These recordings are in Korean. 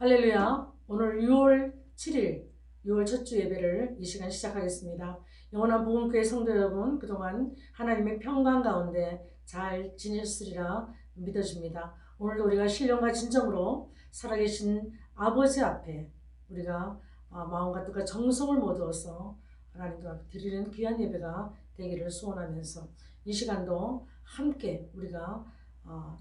할렐루야. 오늘 6월 7일, 6월 첫 주 예배를 이 시간 시작하겠습니다. 영원한 복음교회 성도 여러분, 그동안 하나님의 평강 가운데 잘 지냈으리라 믿어집니다. 오늘도 우리가 신령과 진정으로 살아계신 아버지 앞에 우리가 마음과 뜻과 정성을 모두어서 하나님께 드리는 귀한 예배가 되기를 소원하면서 이 시간도 함께 우리가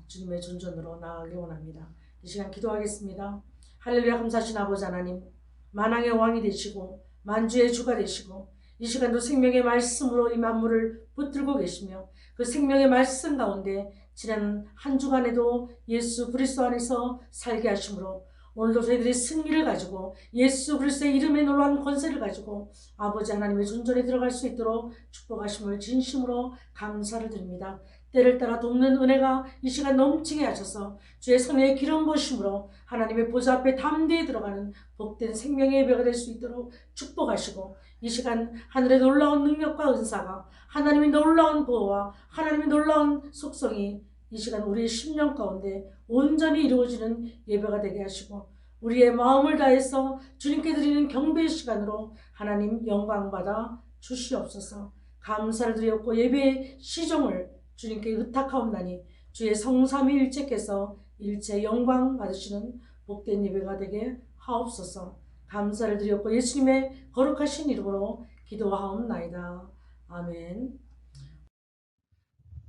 주님의 존전으로 나아가기 원합니다. 이 시간 기도하겠습니다. 할렐루야. 감사하신 아버지 하나님, 만왕의 왕이 되시고 만주의 주가 되시고 이 시간도 생명의 말씀으로 이 만물을 붙들고 계시며 그 생명의 말씀 가운데 지난 한 주간에도 예수 그리스도 안에서 살게 하심으로 오늘도 저희들이 승리를 가지고 예수 그리스도의 이름에 놀라운 권세를 가지고 아버지 하나님의 존전에 들어갈 수 있도록 축복하심을 진심으로 감사를 드립니다. 때를 따라 돕는 은혜가 이 시간 넘치게 하셔서 주의 성령의 기름 부으심으로 하나님의 보좌 앞에 담대히 들어가는 복된 생명의 예배가 될 수 있도록 축복하시고 이 시간 하늘의 놀라운 능력과 은사가 하나님의 놀라운 보호와 하나님의 놀라운 속성이 이 시간 우리의 심령 가운데 온전히 이루어지는 예배가 되게 하시고 우리의 마음을 다해서 주님께 드리는 경배의 시간으로 하나님 영광받아 주시옵소서. 감사를 드렸고 예배의 시종을 주님께 의탁하옵나니 주의 성삼위일체께서 일체 영광 받으시는 복된 예배가 되게 하옵소서. 감사를 드렸고 예수님의 거룩하신 이름으로 기도하옵나이다. 아멘.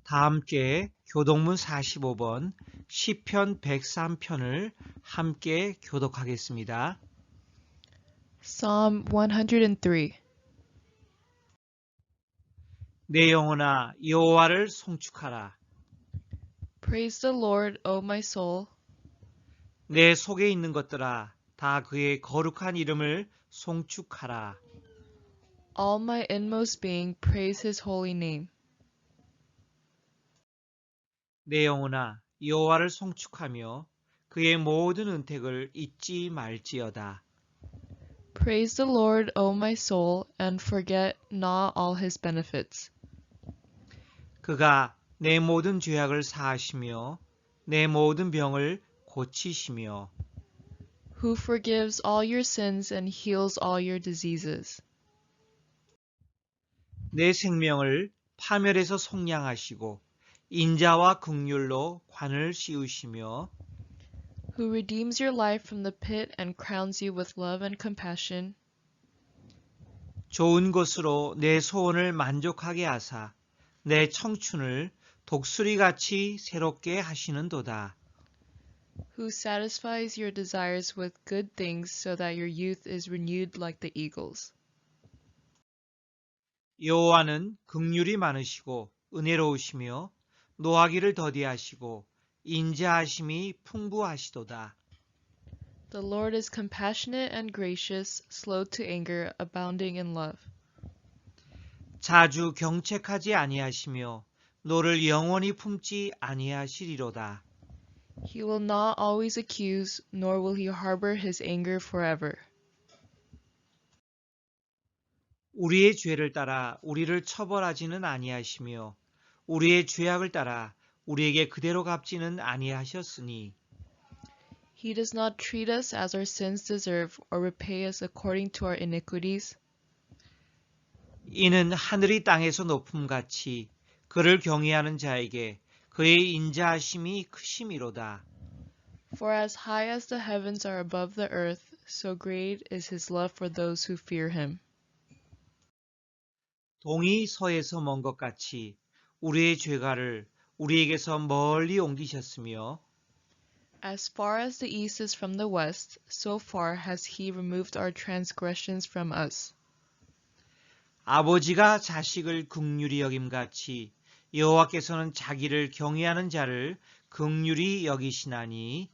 다음 주에 교독문 45번 시편 103편을 함께 교독하겠습니다. Psalm 103. 내 영혼아 여호와를 송축하라. Praise the Lord, O my soul. 내 속에 있는 것들아 다 그의 거룩한 이름을 송축하라. All my inmost being, praise his holy name. 내 영혼아 여호와를 송축하며 그의 모든 은택을 잊지 말지어다. Praise the Lord, O my soul, and forget not all his benefits. 그가 내 모든 죄악을 사하시며 내 모든 병을 고치시며 Who forgives all your sins and heals all your diseases. 내 생명을 파멸에서 속량하시고 인자와 긍휼로 관을 씌우시며 Who redeems your life from the pit and crowns you with love and compassion. 좋은 것으로 내 소원을 만족하게 하사 내 청춘을 독수리같이 새롭게 하시는도다. Who satisfies your desires with good things so that your youth is renewed like the eagles. 여호와는 긍휼이 많으시고 은혜로우시며 노하기를 더디하시고 인자하심이 풍부하시도다. The Lord is compassionate and gracious, slow to anger, abounding in love. 자주 경책하지 아니하시며 너를 영원히 품지 아니하시리로다. He will not always accuse, nor will he harbor his anger forever. 우리의 죄를 따라 우리를 처벌하지는 아니하시며 우리의 죄악을 따라 우리에게 그대로 갚지는 아니하셨으니 He does not treat us as our sins deserve, or repay us according to our iniquities. 이는 하늘이 땅에서 높음같이 그를 경외하는 자에게 그의 인자하심이 크심이로다. For as high as the heavens are above the earth, so great is his love for those who fear him. 동이 서에서 먼 것 같이 우리의 죄가를 우리에게서 멀리 옮기셨으며 As far as the east is from the west, so far has he removed our transgressions from us. 아버지가 자식을 긍휼히 여김같이 여호와께서는 자기를 경외하는 자를 긍휼히 여기시나니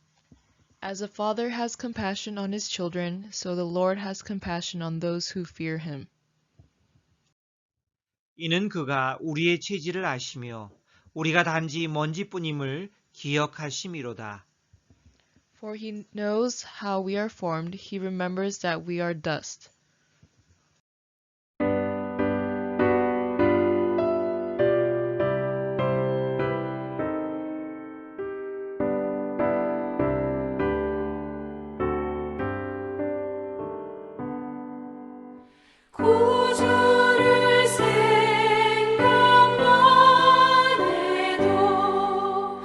As a father has compassion on his children, so the Lord has compassion on those who fear him. 이는 그가 우리의 체질을 아시며 우리가 단지 먼지뿐임을 기억하심이로다. For he knows how we are formed, he remembers that we are dust. 구주를 생각만 해도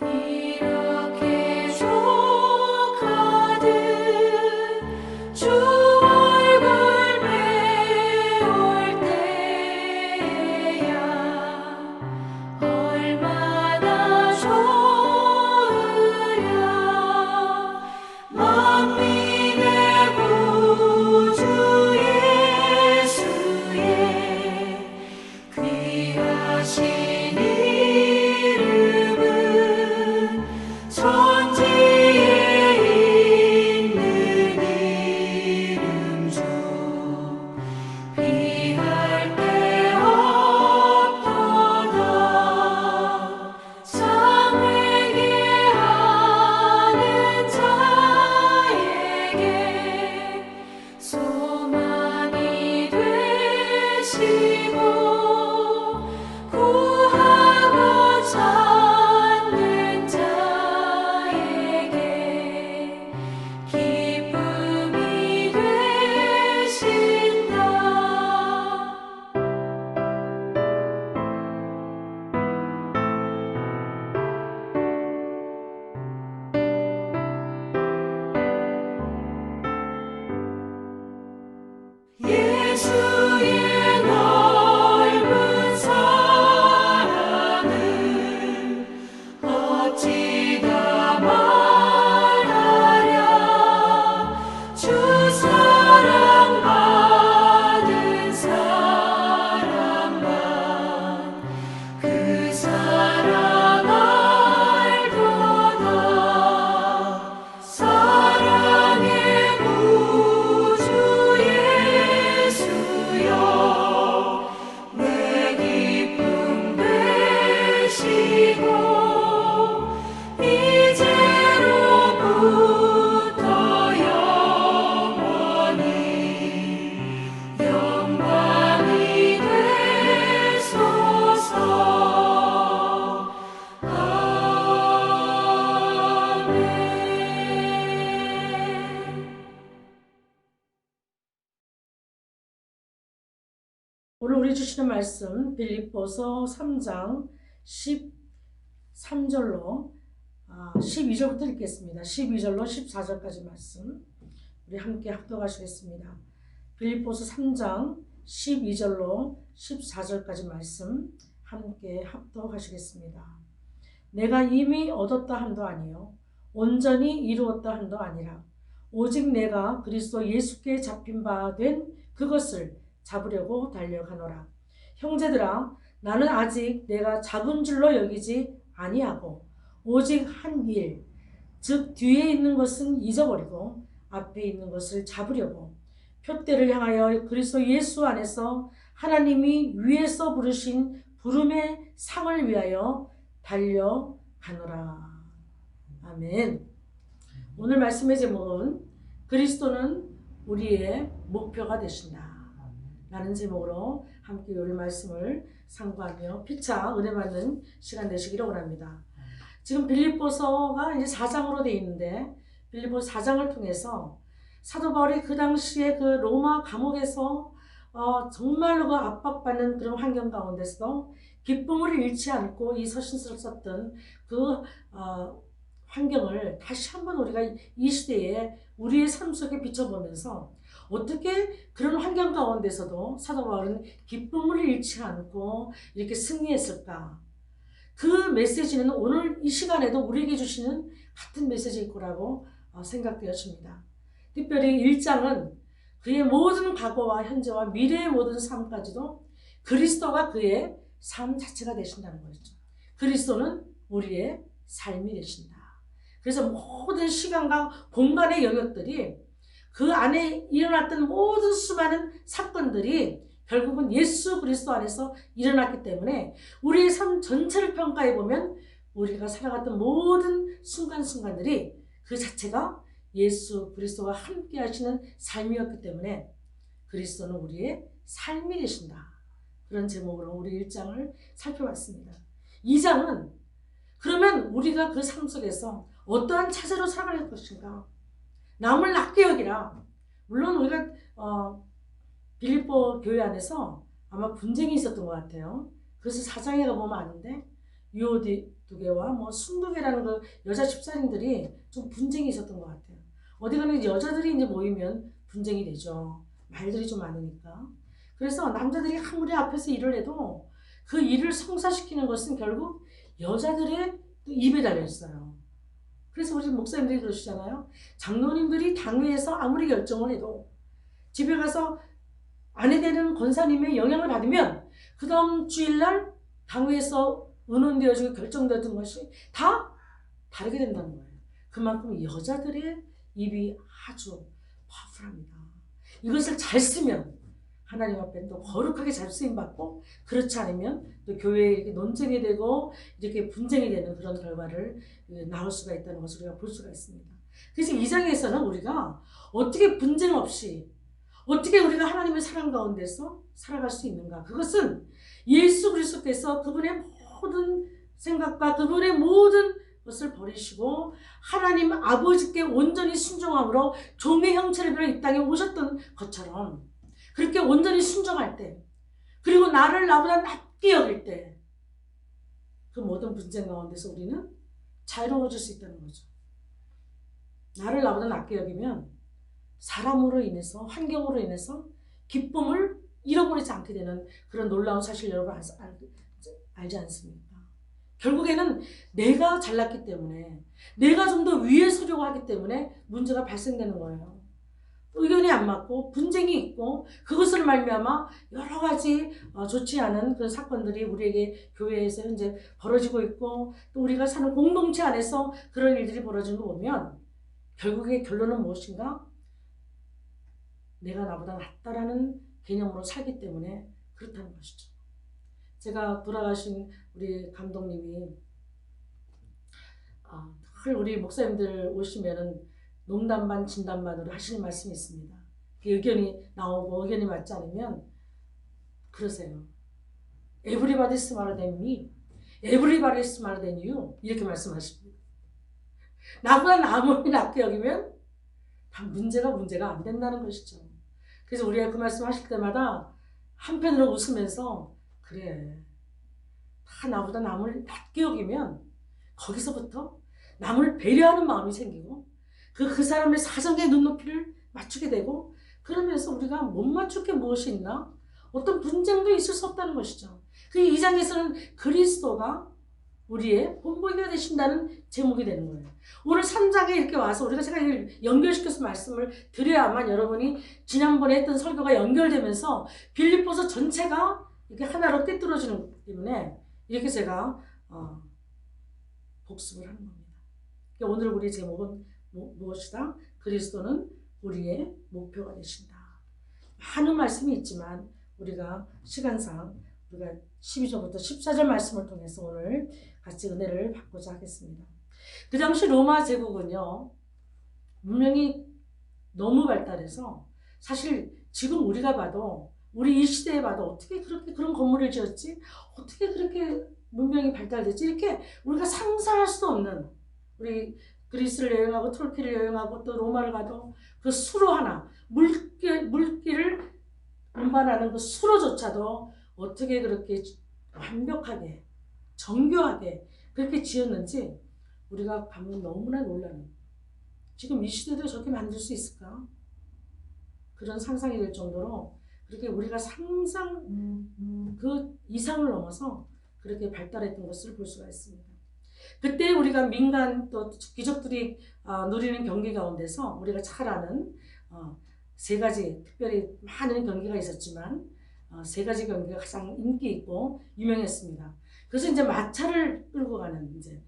이렇게 족하듯 주 얼굴 배울 때야 얼마나 좋으랴. 만민의 구주 예수의 귀하신 이름은 천지에 있는 이름 중 비할 데 없도다. 참 회개하는 자에게 소망이 되시고 구하고 찾는 자에게 기쁨이 되신다. 예수의 넓은 사랑을 어찌 다 말하랴. 주 사랑 받은 사람만 그 사랑 알도다. 사랑의 구주 예수여 내 기쁨 되시고 이제로부터 영원히 영광이 되소서. 아멘. 오늘 우리 주시는 말씀 빌립보서 3장 13절로 12절부터 읽겠습니다. 12절로 14절까지 말씀 우리 함께 합독하시겠습니다. 빌립보서 3장 12절로 14절까지 말씀 함께 합독하시겠습니다. 내가 이미 얻었다 함도 아니요 온전히 이루었다 함도 아니라 오직 내가 그리스도 예수께 잡힌 바 된 그것을 잡으려고 달려가노라. 형제들아 나는 아직 내가 작은 줄로 여기지 아니하고 오직 한 일, 즉 뒤에 있는 것은 잊어버리고 앞에 있는 것을 잡으려고 표대를 향하여 그리스도 예수 안에서 하나님이 위에서 부르신 부름의 상을 위하여 달려가노라. 아멘. 오늘 말씀의 제목은 그리스도는 우리의 목표가 되신다 라는 제목으로 함께 우리 말씀을 상고하며 피차 은혜 받는 시간 되시기를 원합니다. 지금 빌립보서가 이제 4장으로 되어 있는데 빌립보서 4장을 통해서 사도 바울이 그 당시에 그 로마 감옥에서 정말로 그 압박받는 그런 환경 가운데서도 기쁨을 잃지 않고 이 서신서를 썼던 그 환경을 다시 한번 우리가 이 시대에 우리의 삶 속에 비춰보면서 어떻게 그런 환경 가운데서도 사도 바울은 기쁨을 잃지 않고 이렇게 승리했을까? 그 메시지는 오늘 이 시간에도 우리에게 주시는 같은 메시지일 거라고 생각되어집니다. 특별히 1장은 그의 모든 과거와 현재와 미래의 모든 삶까지도 그리스도가 그의 삶 자체가 되신다는 거죠. 그리스도는 우리의 삶이 되신다. 그래서 모든 시간과 공간의 영역들이 그 안에 일어났던 모든 수많은 사건들이 결국은 예수 그리스도 안에서 일어났기 때문에 우리의 삶 전체를 평가해 보면 우리가 살아갔던 모든 순간순간들이 그 자체가 예수 그리스도와 함께 하시는 삶이었기 때문에 그리스도는 우리의 삶이 되신다. 그런 제목으로 우리 1장을 살펴봤습니다. 2장은 그러면 우리가 그 삶 속에서 어떠한 차세로 살아갈 것인가? 남을 낮게 여기라. 물론 우리가 빌립보 교회 안에서 아마 분쟁이 있었던 것 같아요. 그래서 4장에 가보면 아는데 유오디두개와 뭐 순두개라는 그 여자 집사님들이 좀 분쟁이 있었던 것 같아요. 어디 가는 여자들이 이제 모이면 분쟁이 되죠. 말들이 좀 많으니까. 그래서 남자들이 아무리 앞에서 일을 해도 그 일을 성사시키는 것은 결국 여자들의 입에 달려있어요. 그래서 우리 목사님들이 그러시잖아요. 장로님들이 당회에서 아무리 결정을 해도 집에 가서 아내 되는 권사님의 영향을 받으면 그 다음 주일날 당회에서 의논되어지고 결정되었던 것이 다 다르게 된다는 거예요. 그만큼 여자들의 입이 아주 파워풀합니다. 이것을 잘 쓰면 하나님 앞에 또 거룩하게 잘 쓰임받고, 그렇지 않으면 또 교회에 이렇게 논쟁이 되고 이렇게 분쟁이 되는 그런 결과를 나올 수가 있다는 것을 우리가 볼 수가 있습니다. 그래서 이 장에서는 우리가 어떻게 분쟁 없이 어떻게 우리가 하나님의 사랑 가운데서 살아갈 수 있는가, 그것은 예수 그리스도께서 그분의 모든 생각과 그분의 모든 것을 버리시고 하나님 아버지께 온전히 순종함으로 종의 형체를 빌어 이 땅에 오셨던 것처럼, 그렇게 온전히 순종할 때, 그리고 나를 나보다 낮게 여길 때, 그 모든 분쟁 가운데서 우리는 자유로워질 수 있다는 거죠. 나를 나보다 낮게 여기면 사람으로 인해서, 환경으로 인해서 기쁨을 잃어버리지 않게 되는 그런 놀라운 사실 여러분 알지 않습니까? 결국에는 내가 잘났기 때문에, 내가 좀 더 위에 서려고 하기 때문에 문제가 발생되는 거예요. 의견이 안 맞고 분쟁이 있고, 그것을 말미암아 여러 가지 좋지 않은 그런 사건들이 우리에게 교회에서 현재 벌어지고 있고, 또 우리가 사는 공동체 안에서 그런 일들이 벌어지는 거 보면 결국의 결론은 무엇인가? 내가 나보다 낫다라는 개념으로 살기 때문에 그렇다는 것이죠. 제가 돌아가신 우리 감독님이 늘 우리 목사님들 오시면은 농담 반 진담 반으로 하시는 말씀이 있습니다. 의견이 나오고 의견이 맞지 않으면 그러세요. Everybody is smarter than me. Everybody is smarter than you. 이렇게 말씀하십니다. 나보다 아무리 낮게 여기면 다 문제가 안 된다는 것이죠. 그래서 우리가 그 말씀 하실 때마다 한편으로 웃으면서, 그래, 다 나보다 남을 낮게 여기면 거기서부터 남을 배려하는 마음이 생기고 그 사람의 사정의 눈높이를 맞추게 되고, 그러면서 우리가 못 맞출 게 무엇이 있나? 어떤 분쟁도 있을 수 없다는 것이죠. 그 2장에서는 그리스도가 우리의 본보기가 되신다는 제목이 되는 거예요. 오늘 3장에 이렇게 와서 우리가 제가 이걸 연결시켜서 말씀을 드려야만 여러분이 지난번에 했던 설교가 연결되면서 빌립보서 전체가 이렇게 하나로 꿰뚫어지는 때문에 이렇게 제가 복습을 하는 겁니다. 오늘 우리 제목은 무엇이다? 그리스도는 우리의 목표가 되신다. 많은 말씀이 있지만 우리가 시간상 우리가 12절부터 14절 말씀을 통해서 오늘 같이 은혜를 받고자 하겠습니다. 그 당시 로마 제국은요, 문명이 너무 발달해서 사실 지금 우리가 봐도, 우리 이 시대에 봐도 어떻게 그렇게 그런 건물을 지었지? 어떻게 그렇게 문명이 발달됐지? 이렇게 우리가 상상할 수도 없는, 우리 그리스를 여행하고 터키를 여행하고 또 로마를 가도 그 수로 하나, 물길을 운반하는 그 수로조차도 어떻게 그렇게 완벽하게 정교하게 그렇게 지었는지 우리가 가면 너무나 놀라는, 지금 이 시대도 저렇게 만들 수 있을까? 그런 상상이 될 정도로 그렇게 우리가 상상 그 이상을 넘어서 그렇게 발달했던 것을 볼 수가 있습니다. 그때 우리가 민간 또 귀족들이 누리는 경기 가운데서 우리가 잘 아는 세 가지 특별히 많은 경기가 있었지만 세 가지 경기가 가장 인기 있고 유명했습니다. 그래서 이제 마차를 끌고 가는 이제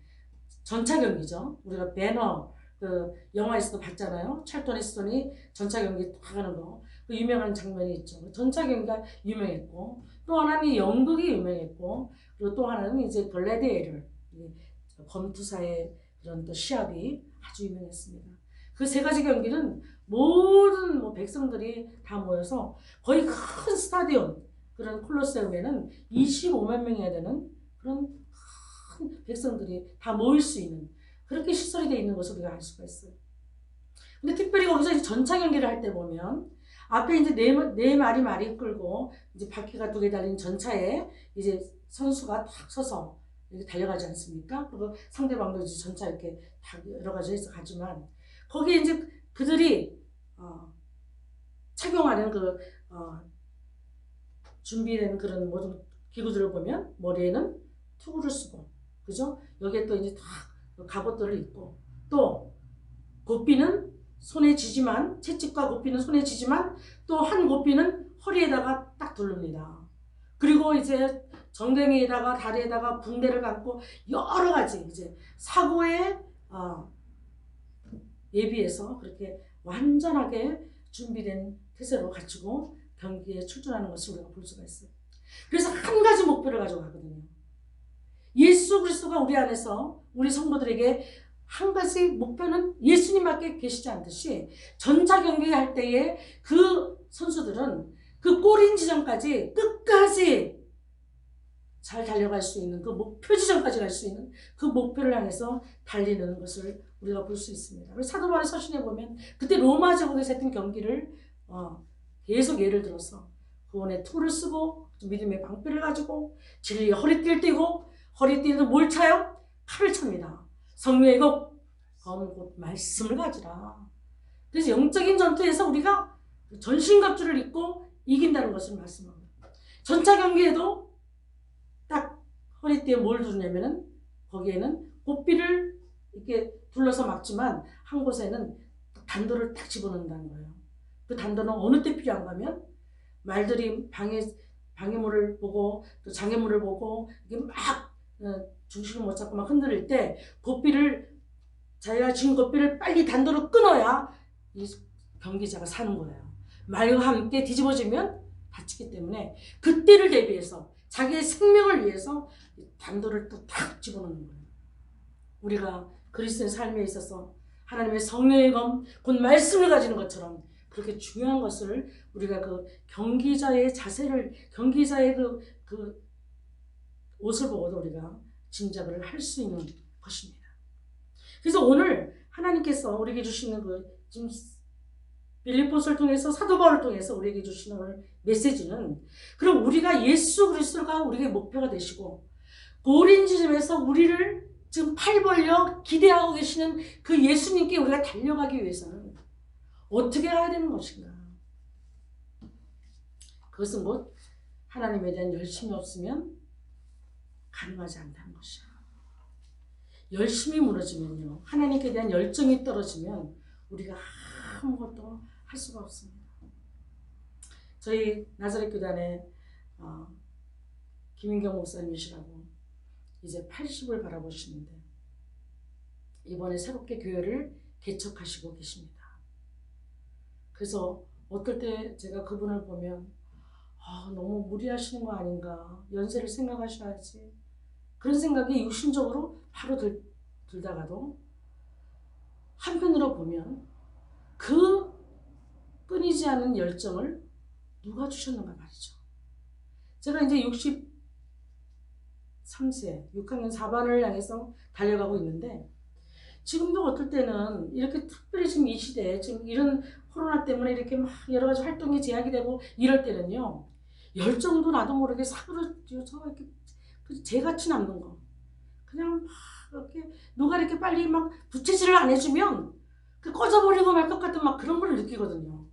전차 경기죠. 우리가 배너 그 영화에서도 봤잖아요. 찰턴 헤스턴이 전차 경기 다 가는 거, 그 유명한 장면이 있죠. 전차 경기가 유명했고, 또 하나는 연극이 유명했고, 그리고 또 하나는 이제 글래디에이터, 검투사의 그런 또 시합이 아주 유명했습니다. 그 세 가지 경기는 모든 백성들이 다 모여서 거의 큰 스타디움, 그런 콜로세움에는 25만 명이야 되는 그런 큰 백성들이 다 모일 수 있는 그렇게 시설이 되어 있는 것을 우리가 알 수가 있어요. 근데 특별히 거기서 전차 경기를 할 때 보면 앞에 이제 네 마리 말이 끌고 이제 바퀴가 2개 달린 전차에 이제 선수가 탁 서서 이렇게 달려가지 않습니까? 그리고 상대방도 이제 전차 이렇게 다 여러 가지 해서 가지만 거기에 이제 그들이 착용하는 준비된 그런 모든 기구들을 보면 머리에는 투구를 쓰고, 그죠? 여기에 또 이제 다 갑옷들을 입고, 또 고삐는 손에 쥐지만, 채찍과 고삐는 손에 쥐지만 또 한 고삐는 허리에다가 딱 두릅니다. 그리고 이제 정댕이에다가 다리에다가 붕대를 갖고 여러 가지 이제 사고에 예비해서 그렇게 완전하게 준비된 태세로 갖추고 경기에 출전하는 것을 우리가 볼 수가 있어요. 그래서 한 가지 목표를 가지고 가거든요. 예수 그리스도가 우리 안에서 우리 성도들에게 한 가지 목표는 예수님밖에 계시지 않듯이 전차 경기할 때에 그 선수들은 그 골인 지점까지 끝까지 잘 달려갈 수 있는 그 목표 지점까지 갈 수 있는 그 목표를 향해서 달리는 것을 우리가 볼 수 있습니다. 그래서 사도 바울의 서신에 보면 그때 로마 제국에서 했던 경기를 계속 예를 들어서 구원의 투를 쓰고 믿음의 방패를 가지고 진리의 허리띠를 띠고 허리띠에도 뭘 차요? 칼을 찹니다. 성령의 검은 곧 말씀을 가지라. 그래서 영적인 전투에서 우리가 전신갑주를 입고 이긴다는 것을 말씀합니다. 전차 경기에도 딱 허리띠에 뭘 두냐면은 거기에는 고삐를 이렇게 둘러서 막지만 한 곳에는 단도를 딱 집어넣는다는 거예요. 그 단도는 어느 때 필요한가 하면 말들이 방해물을 보고 또 장애물을 보고 이게 막 중심을 못 잡고 막 흔들릴 때 고삐를 자기가 쥔 고삐를 빨리 단도로 끊어야 이 경기자가 사는 거예요. 말과 함께 뒤집어지면 다치기 때문에 그때를 대비해서 자기의 생명을 위해서 단도를 또 탁 집어넣는 거예요. 우리가 그리스도의 삶에 있어서 하나님의 성령의 검, 곧 말씀을 가지는 것처럼 그렇게 중요한 것을 우리가 그 경기자의 자세를, 경기자의 그 옷을 보고도 우리가 짐작을 할 수 있는 것입니다. 그래서 오늘 하나님께서 우리에게 주시는 지금 빌립보서를 통해서 사도 바울을 통해서 우리에게 주시는 오늘 메시지는 그럼 우리가 예수 그리스도가 우리에게 목표가 되시고 고린 지점에서 우리를 지금 팔 벌려 기대하고 계시는 그 예수님께 우리가 달려가기 위해서는 어떻게 해야 되는 것인가? 그것은 곧 하나님에 대한 열심이 없으면 가능하지 않다는 것이야. 열심이 무너지면요, 하나님께 대한 열정이 떨어지면 우리가 아무것도 할 수가 없습니다. 저희 나사렛 교단에 김인경 목사님이시라고 이제 80을 바라보시는데 이번에 새롭게 교회를 개척하시고 계십니다. 그래서 어떨 때 제가 그분을 보면 너무 무리하시는 거 아닌가, 연세를 생각하셔야지, 그런 생각이 육신적으로 바로 들다가도 한편으로 보면 그 끊이지 않은 열정을 누가 주셨는가 말이죠. 제가 이제 63세 6학년 4반을 향해서 달려가고 있는데 지금도 어떨 때는 이렇게 특별히 지금 이 시대에 지금 이런 코로나 때문에 이렇게 막 여러 가지 활동이 제약이 되고 이럴 때는요, 열정도 나도 모르게 사그러져서 이렇게 재같이 남는 거, 그냥 막 이렇게 누가 이렇게 빨리 막 부채질을 안 해주면 그 꺼져버리고 말 것 같은 막 그런 걸 느끼거든요.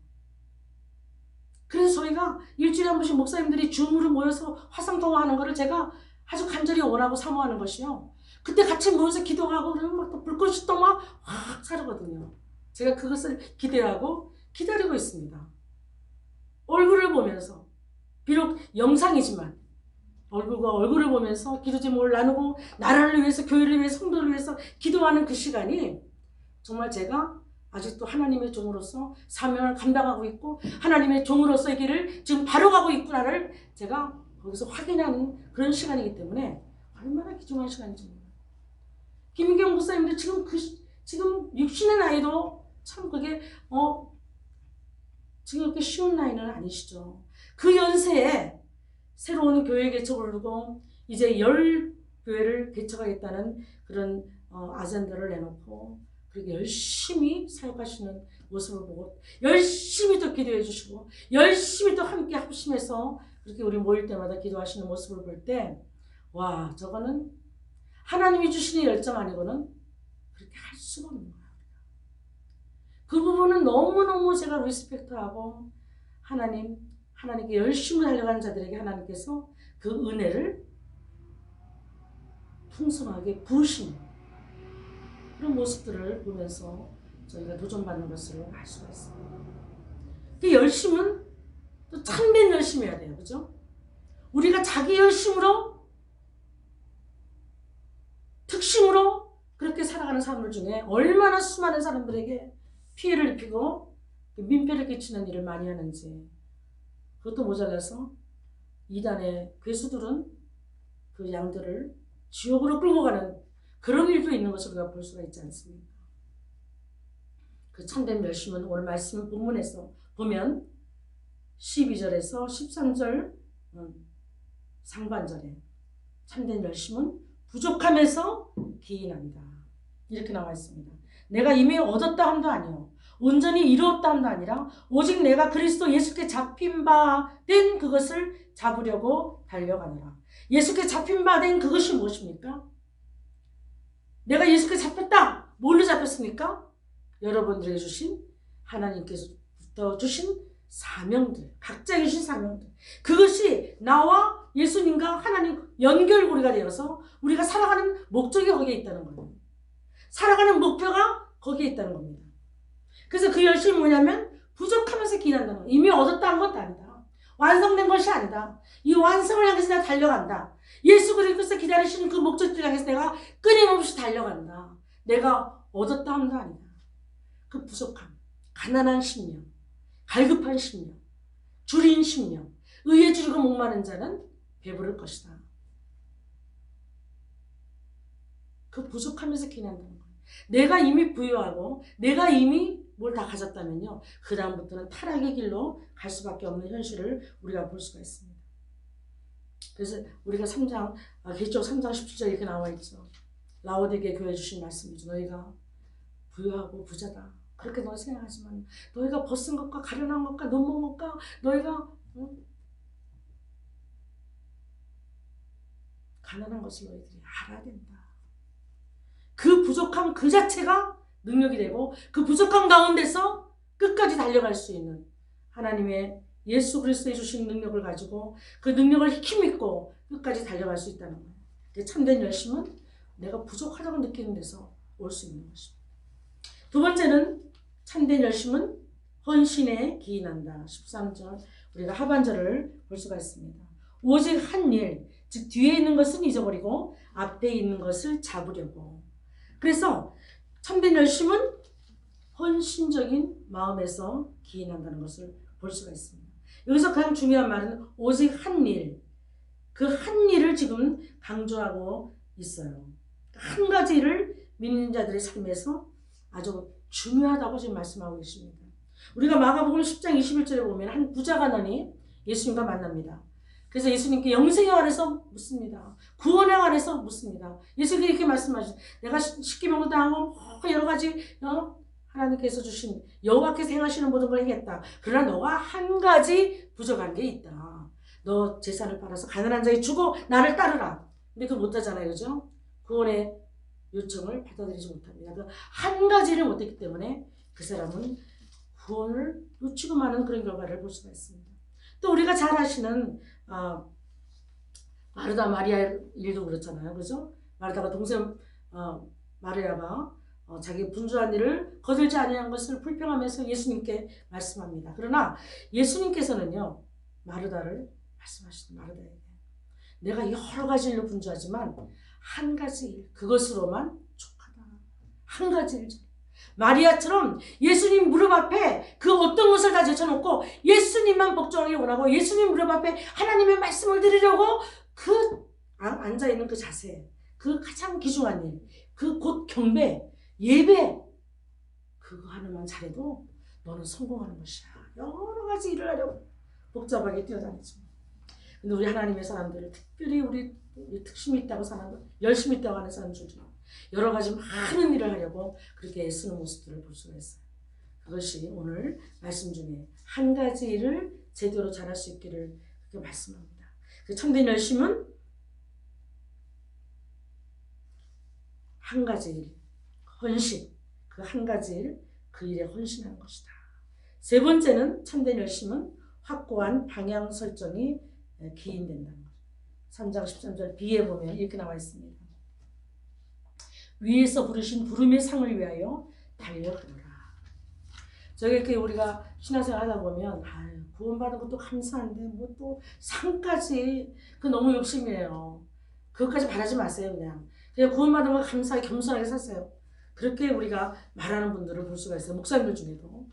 그래서 저희가 일주일에 한 번씩 목사님들이 줌으로 모여서 화상통화하는 거를 제가 아주 간절히 원하고 사모하는 것이요, 그때 같이 모여서 기도하고 그러면 막 또 불꽃이 또 막 확 사르거든요. 제가 그것을 기대하고 기다리고 있습니다. 얼굴을 보면서, 비록 영상이지만 얼굴과 얼굴을 보면서 기도 제목을 나누고 나라를 위해서, 교회를 위해서, 성도를 위해서 기도하는 그 시간이 정말 제가 아직도 하나님의 종으로서 사명을 감당하고 있고 하나님의 종으로서의 길을 지금 바로 가고 있구나를 제가 거기서 확인하는 그런 시간이기 때문에 얼마나 귀중한 시간인지 몰라요. 김인경 목사님도 지금 60의 나이도 참 그게 지금 이렇게 쉬운 나이는 아니시죠. 그 연세에 새로운 교회 개척을 두고 이제 10교회를 개척하겠다는 그런 아젠다를 내놓고 그렇게 열심히 사역하시는 모습을 보고 열심히 또 기도해 주시고 열심히 또 함께 합심해서 그렇게 우리 모일 때마다 기도하시는 모습을 볼 때 와, 저거는 하나님이 주시는 열정 아니고는 그렇게 할 수가 없는 거야. 그 부분은 너무너무 제가 리스펙트하고 하나님께 열심히 달려가는 자들에게 하나님께서 그 은혜를 풍성하게 부으시는 그런 모습들을 보면서 저희가 도전받는 것을 알 수가 있습니다. 그 열심은 또 참된 열심이어야 돼요. 그죠? 우리가 자기 열심으로 특심으로 그렇게 살아가는 사람들 중에 얼마나 수많은 사람들에게 피해를 입히고 민폐를 끼치는 일을 많이 하는지 그것도 모자라서 이단의 괴수들은 그 양들을 지옥으로 끌고 가는 그런 일도 있는 것을 우리가 볼 수가 있지 않습니까? 그 참된 열심은 오늘 말씀 본문에서 보면 12절에서 13절 상반절에 참된 열심은 부족함에서 기인한다. 이렇게 나와 있습니다. 내가 이미 얻었다 함도 아니요 온전히 이루었다 함도 아니라 오직 내가 그리스도 예수께 잡힌 바 된 그것을 잡으려고 달려가노라. 예수께 잡힌 바 된 그것이 무엇입니까? 내가 예수께 잡혔다. 뭘로 잡혔습니까? 여러분들에게 주신 하나님께서부터 주신 사명들, 각자에게 주신 사명들. 그것이 나와 예수님과 하나님 연결고리가 되어서 우리가 살아가는 목적이 거기에 있다는 거예요. 살아가는 목표가 거기에 있다는 겁니다. 그래서 그 열심이 뭐냐면 부족하면서 기인한다는 거예요. 이미 얻었다 한 것도 아니다. 완성된 것이 아니다. 이 완성을 향해서 내가 달려간다. 예수 그리스도께서 기다리시는 그 목적지를 향해서 내가 끊임없이 달려간다. 내가 얻었다 함도 아니다. 그 부족함, 가난한 심령, 갈급한 심령, 줄인 심령, 의에 줄이고 목마른 자는 배부를 것이다. 그 부족하면서 기인한다는 거예요. 내가 이미 부유하고 내가 이미 뭘 다 가졌다면요. 그 다음부터는 타락의 길로 갈 수밖에 없는 현실을 우리가 볼 수가 있습니다. 그래서 우리가 3장, 계시록 3장 17절에 이렇게 나와 있죠. 라오디게 교회 주신 말씀이죠. 너희가 부유하고 부자다. 그렇게 너 생각하지만 너희가 벗은 것과 가련한 것과 눈먼 것과 너희가 가난한 것을 너희들이 알아야 된다. 그 부족함 그 자체가 능력이 되고 그 부족함 가운데서 끝까지 달려갈 수 있는 하나님의 예수 그리스도에 주신 능력을 가지고 그 능력을 힘입고 끝까지 달려갈 수 있다는 거예요. 참된 열심은 내가 부족하다고 느끼는 데서 올 수 있는 것입니다. 두 번째는 참된 열심은 헌신에 기인한다. 13절 우리가 하반절을 볼 수가 있습니다. 오직 한 일, 즉 뒤에 있는 것은 잊어버리고 앞에 있는 것을 잡으려고. 그래서 참된 열심은 헌신적인 마음에서 기인한다는 것을 볼 수가 있습니다. 여기서 가장 중요한 말은 오직 한 일, 그 한 일을 지금 강조하고 있어요. 한 가지 일을 믿는 자들의 삶에서 아주 중요하다고 지금 말씀하고 계십니다. 우리가 마가복음 10장 21절에 보면 한 부자가 너니 예수님과 만납니다. 그래서 예수님께 영생에 관해서 묻습니다. 구원에 관해서 묻습니다. 예수님께 이렇게 말씀하시죠. 내가 십계명도 당하고 여러 가지 하나님께서 주신 여호와께서 행하시는 모든 걸 행했다. 그러나 너가 한 가지 부족한 게 있다. 너 재산을 팔아서 가난한 자에게 주고 나를 따르라. 근데 그거 못하잖아요. 그죠? 구원의 요청을 받아들이지 못합니다. 그 한 가지를 못했기 때문에 그 사람은 구원을 놓치고 마는 그런 결과를 볼 수가 있습니다. 또 우리가 잘 아시는 마르다 마리아 일도 그렇잖아요. 그죠? 마르다가 동생 마리아가 자기 분주한 일을 거들지 아니한 것을 불평하면서 예수님께 말씀합니다. 그러나 예수님께서는요. 마르다를 말씀하시는 마르다에게 내가 여러 가지 일로 분주하지만 한 가지 일 그것으로만 족하다. 한 가지 일 마리아처럼 예수님 무릎 앞에 그 어떤 것을 다 제쳐놓고 예수님만 복종하기 원하고 예수님 무릎 앞에 하나님의 말씀을 드리려고 그 앉아있는 그 자세, 그 가장 귀중한 일, 그 곧 경배, 예배 그거 하나만 잘해도 너는 성공하는 것이야. 여러 가지 일을 하려고 복잡하게 뛰어다니죠. 근데 우리 하나님의 사람들을 특별히 우리 특심이 있다고 사는 것, 열심히 있다고 하는 사람들 중에 여러 가지 많은 일을 하려고 그렇게 애쓰는 모습들을 볼 수가 있어요. 그것이 오늘 말씀 중에 한 가지 일을 제대로 잘할 수 있기를 그렇게 말씀합니다. 그 참된 열심은 한 가지 일, 헌신, 그 한 가지 일, 그 일에 헌신하는 것이다. 세 번째는 참된 열심은 확고한 방향 설정이 기인된다는 것. 3장 13절 B에 보면 이렇게 나와 있습니다. 위에서 부르신 부름의 상을 위하여 달려가라. 저기 이렇게 우리가 신앙생활 하다 보면 구원받은 것도 감사한데 뭐 또 상까지 그 너무 욕심이에요. 그것까지 바라지 마세요. 그냥 구원받은 거 감사하게 겸손하게 사세요. 그렇게 우리가 말하는 분들을 볼 수가 있어요. 목사님들 중에도.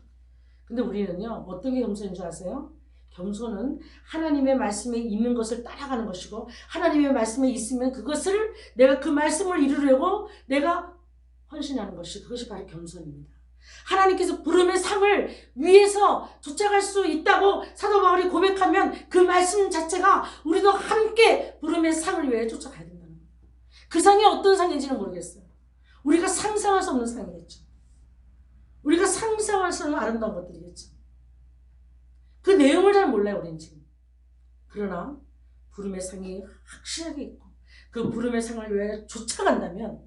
근데 우리는요, 어떤 게 겸손인 줄 아세요? 겸손은 하나님의 말씀에 있는 것을 따라가는 것이고, 하나님의 말씀에 있으면 그것을 내가 그 말씀을 이루려고 내가 헌신하는 것이, 그것이 바로 겸손입니다. 하나님께서 부름의 상을 위해서 쫓아갈 수 있다고 사도 바울이 고백하면 그 말씀 자체가 우리도 함께 부름의 상을 위해 쫓아가야 된다는 거예요. 그 상이 어떤 상인지는 모르겠어요. 우리가 상상할 수 없는 상이겠죠. 우리가 상상할 수 없는 아름다운 것들이겠죠. 그 내용을 잘 몰라요, 우리는 지금. 그러나 부름의 상이 확실하게 있고 그 부름의 상을 위해 쫓아간다면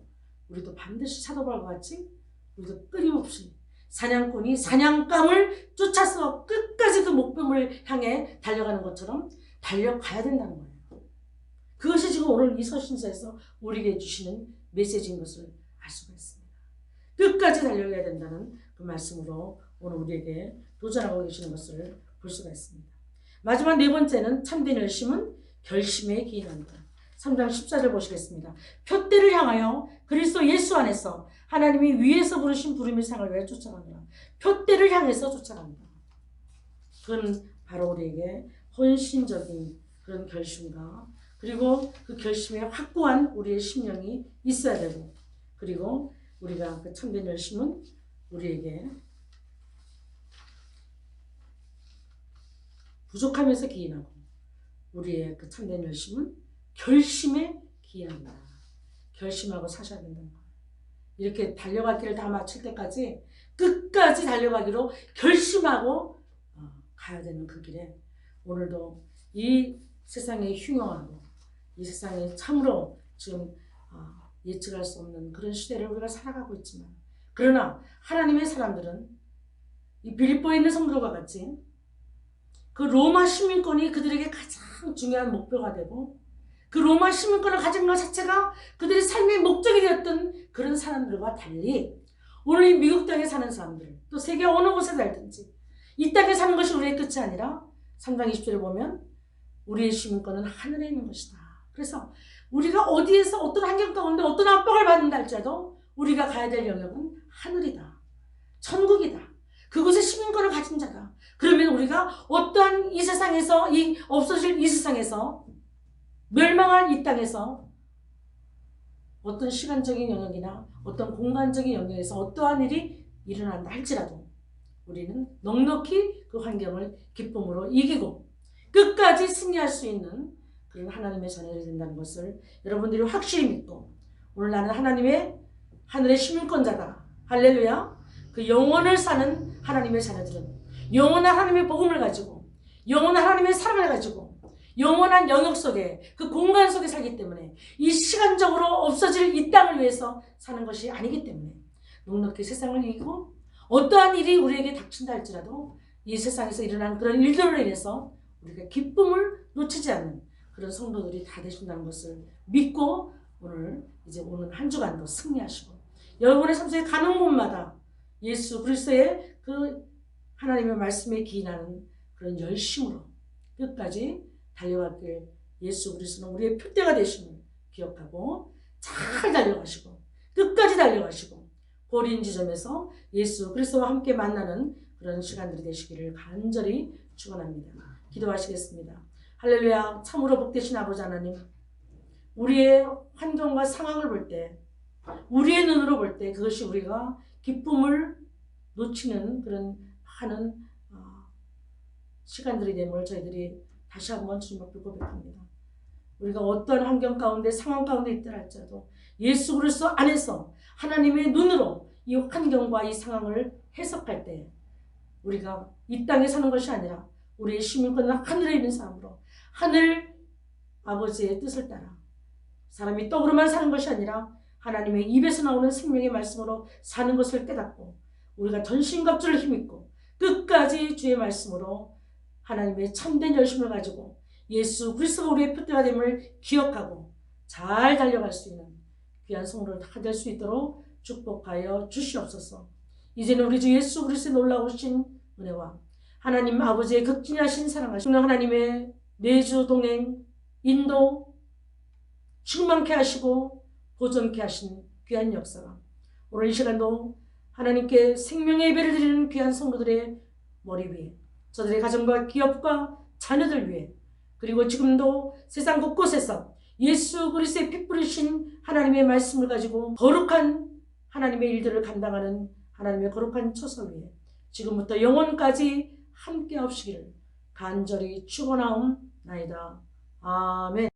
우리도 반드시 사도 바울과 같이 우리도 끊임없이 사냥꾼이 사냥감을 쫓아서 끝까지 그 목표물을 향해 달려가는 것처럼 달려가야 된다는 거예요. 그것이 지금 오늘 이 서신서에서 우리에게 주시는 메시지인 것을 알 수가 있습니다. 끝까지 달려가야 된다는 그 말씀으로 오늘 우리에게 도전하고 계시는 것을 볼 수가 있습니다. 마지막 네 번째는 참된 열심은 결심에 기인한다. 3장 14절 보시겠습니다. 표대를 향하여 그리스도 예수 안에서 하나님이 위에서 부르신 부름의 상을 위해 쫓아간다. 표대를 향해서 쫓아간다. 그건 바로 우리에게 헌신적인 그런 결심과 그리고 그 결심에 확고한 우리의 심령이 있어야 되고 그리고 우리가 그 참된 열심은 우리에게 부족하면서 기인하고 우리의 그 참된 열심은 결심에 기인한다. 결심하고 사셔야 된다는 거예요. 이렇게 달려갈 길을 다 마칠 때까지 끝까지 달려가기로 결심하고 가야 되는 그 길에 오늘도 이 세상에 흉흉하고 이 세상에 참으로 지금 예측할 수 없는 그런 시대를 우리가 살아가고 있지만 그러나 하나님의 사람들은 이 빌립보에 있는 성도들과 같이 그 로마 시민권이 그들에게 가장 중요한 목표가 되고 그 로마 시민권을 가진 것 자체가 그들의 삶의 목적이 되었던 그런 사람들과 달리 오늘 이 미국 땅에 사는 사람들 또 세계 어느 곳에 살든지 이 땅에 사는 것이 우리의 끝이 아니라 3장 20절에 보면 우리의 시민권은 하늘에 있는 것이다. 그래서 우리가 어디에서 어떤 환경 가운데 어떤 압박을 받는다 할지라도 우리가 가야 될 영역은 하늘이다. 천국이다. 그곳에 시민권을 가진 자다. 그러면 우리가 어떠한 이 세상에서 이 없어질 이 세상에서 멸망할 이 땅에서 어떤 시간적인 영역이나 어떤 공간적인 영역에서 어떠한 일이 일어난다 할지라도 우리는 넉넉히 그 환경을 기쁨으로 이기고 끝까지 승리할 수 있는 그런 하나님의 자녀들이 된다는 것을 여러분들이 확실히 믿고 오늘 나는 하나님의 하늘의 시민권자다. 할렐루야. 그 영원을 사는 하나님의 자녀들은 영원한 하나님의 복음을 가지고 영원한 하나님의 사랑을 가지고 영원한 영역 속에 그 공간 속에 살기 때문에 이 시간적으로 없어질 이 땅을 위해서 사는 것이 아니기 때문에 넉넉히 세상을 이기고 어떠한 일이 우리에게 닥친다 할지라도 이 세상에서 일어나는 그런 일들로 인해서 우리가 기쁨을 놓치지 않는 그런 성도들이 다 되신다는 것을 믿고 오늘 이제 오는 한 주간도 승리하시고 여러분의 삶 속에 가는 곳마다 예수 그리스도의 그 하나님의 말씀에 기인하는 그런 열심으로 끝까지 달려갈 길 예수 그리스도는 우리의 표대가 되심을 기억하고 잘 달려가시고 끝까지 달려가시고 고린 지점에서 예수 그리스도와 함께 만나는 그런 시간들이 되시기를 간절히 축원합니다. 기도하시겠습니다. 할렐루야. 참으로 복되신 아버지 하나님, 우리의 환경과 상황을 볼 때 우리의 눈으로 볼 때 그것이 우리가 기쁨을 놓치는 그런 많은 시간들이 됨을 저희들이 다시 한번 주님 앞에 고백합니다. 우리가 어떤 환경 가운데 상황 가운데 있더라 할지라도 예수 그리스도 안에서 하나님의 눈으로 이 환경과 이 상황을 해석할 때 우리가 이 땅에 사는 것이 아니라 우리의 시민권은 하늘에 있는 사람으로 하늘 아버지의 뜻을 따라 사람이 떡으로만 사는 것이 아니라 하나님의 입에서 나오는 생명의 말씀으로 사는 것을 깨닫고 우리가 전신갑주를 힘입고 끝까지 주의 말씀으로 하나님의 참된 열심을 가지고 예수 그리스도가 우리의 표대가 됨을 기억하고 잘 달려갈 수 있는 귀한 성도를 다 될 수 있도록 축복하여 주시옵소서. 이제는 우리 주 예수 그리스도의 놀라우신 은혜와 하나님 아버지의 극진하신 사랑하신 하나님의 내주 동행 인도 충만케 하시고 보존케 하신 귀한 역사가 오늘 이 시간도 하나님께 생명의 예배를 드리는 귀한 성도들의 머리 위에 저들의 가정과 기업과 자녀들 위해 그리고 지금도 세상 곳곳에서 예수 그리스도의 피 뿌리신 하나님의 말씀을 가지고 거룩한 하나님의 일들을 감당하는 하나님의 거룩한 처소 위에 지금부터 영원까지 함께 하시기를 간절히 축원하옵나이다. 아멘.